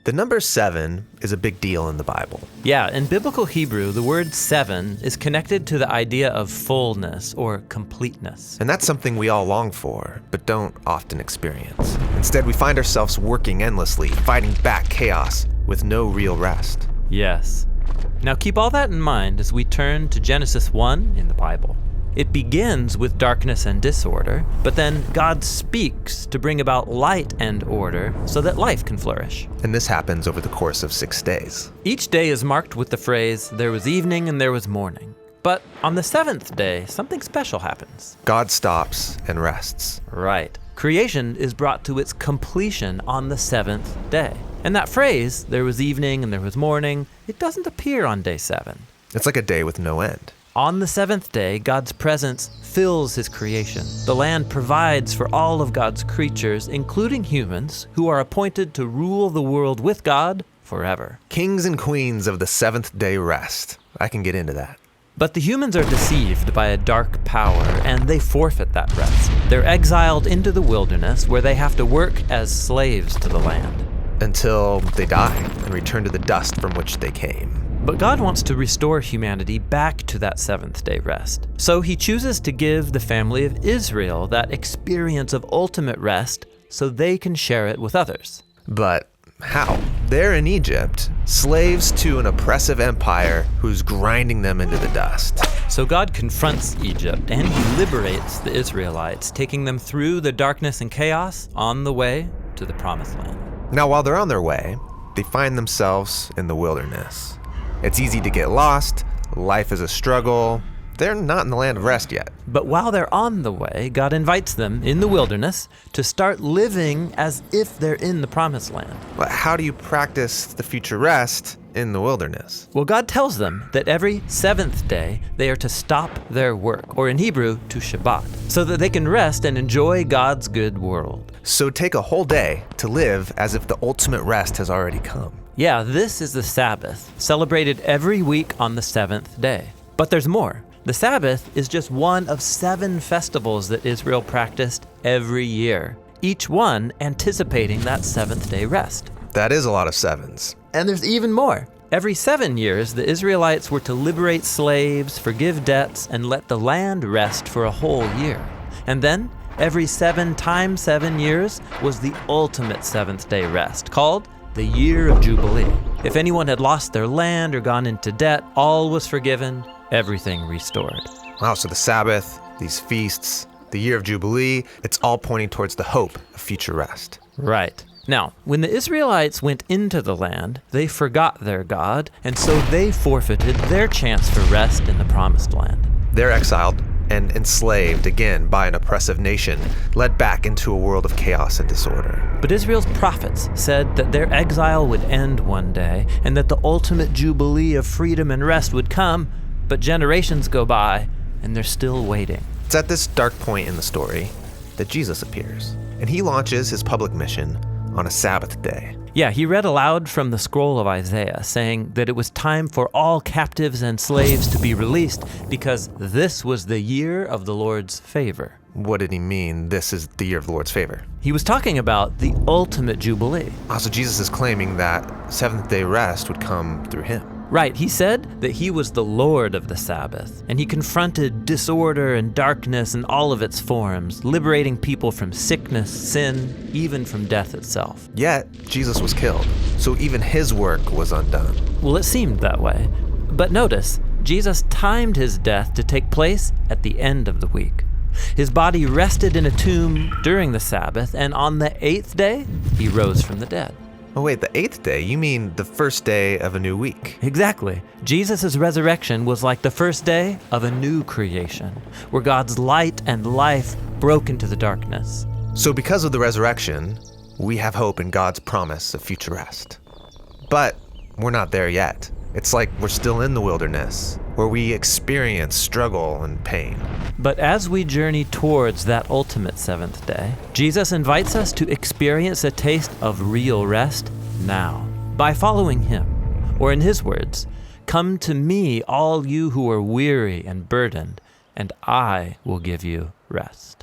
The number 7 is a big deal in the Bible. Yeah, in biblical Hebrew, the word 7 is connected to the idea of fullness or completeness. And that's something we all long for, but don't often experience. Instead, we find ourselves working endlessly, fighting back chaos with no real rest. Yes. Now keep all that in mind as we turn to Genesis 1 in the Bible. It begins with darkness and disorder, but then God speaks to bring about light and order so that life can flourish. And this happens over the course of 6 days. Each day is marked with the phrase, "There was evening and there was morning." But on the 7th day, something special happens. God stops and rests. Right. Creation is brought to its completion on the 7th day. And that phrase, "there was evening and there was morning," it doesn't appear on day 7. It's like a day with no end. On the 7th day, God's presence fills his creation. The land provides for all of God's creatures, including humans, who are appointed to rule the world with God forever. Kings and queens of the 7th day rest. I can get into that. But the humans are deceived by a dark power, and they forfeit that rest. They're exiled into the wilderness, where they have to work as slaves to the land. Until they die and return to the dust from which they came. But God wants to restore humanity back to that 7th day rest. So he chooses to give the family of Israel that experience of ultimate rest so they can share it with others. But how? They're in Egypt, slaves to an oppressive empire who's grinding them into the dust. So God confronts Egypt and he liberates the Israelites, taking them through the darkness and chaos on the way to the promised land. Now, while they're on their way, they find themselves in the wilderness. It's easy to get lost. Life is a struggle. They're not in the land of rest yet. But while they're on the way, God invites them in the wilderness to start living as if they're in the promised land. But how do you practice the future rest in the wilderness? Well, God tells them that every 7th day they are to stop their work, or in Hebrew, to Shabbat, so that they can rest and enjoy God's good world. So take a whole day to live as if the ultimate rest has already come. Yeah, this is the Sabbath, celebrated every week on the 7th day. But there's more. The Sabbath is just one of 7 festivals that Israel practiced every year, each one anticipating that 7th day rest. That is a lot of 7s. And there's even more. Every 7 years, the Israelites were to liberate slaves, forgive debts, and let the land rest for a whole year. And then, every 7 times 7 years was the ultimate 7th day rest, called the Year of Jubilee. If anyone had lost their land or gone into debt, all was forgiven, everything restored. Wow, so the Sabbath, these feasts, the Year of Jubilee, it's all pointing towards the hope of future rest. Right. Now, when the Israelites went into the land, they forgot their God, and so they forfeited their chance for rest in the promised land. They're exiled and enslaved again by an oppressive nation, led back into a world of chaos and disorder. But Israel's prophets said that their exile would end one day, and that the ultimate jubilee of freedom and rest would come, but generations go by, and they're still waiting. It's at this dark point in the story that Jesus appears, and he launches his public mission on a Sabbath day. Yeah, he read aloud from the scroll of Isaiah, saying that it was time for all captives and slaves to be released because this was the year of the Lord's favor. What did he mean, this is the year of the Lord's favor? He was talking about the ultimate jubilee. Also, Jesus is claiming that 7th day rest would come through him. Right, he said that he was the Lord of the Sabbath, and he confronted disorder and darkness in all of its forms, liberating people from sickness, sin, even from death itself. Yet, Jesus was killed, so even his work was undone. Well, it seemed that way. But notice, Jesus timed his death to take place at the end of the week. His body rested in a tomb during the Sabbath, and on the 8th day, he rose from the dead. Oh wait, the 8th day? You mean the first day of a new week? Exactly. Jesus' resurrection was like the first day of a new creation, where God's light and life broke into the darkness. So because of the resurrection, we have hope in God's promise of future rest. But we're not there yet. It's like we're still in the wilderness, where we experience struggle and pain. But as we journey towards that ultimate 7th day, Jesus invites us to experience a taste of real rest now, by following him. Or in his words, "Come to me, all you who are weary and burdened, and I will give you rest."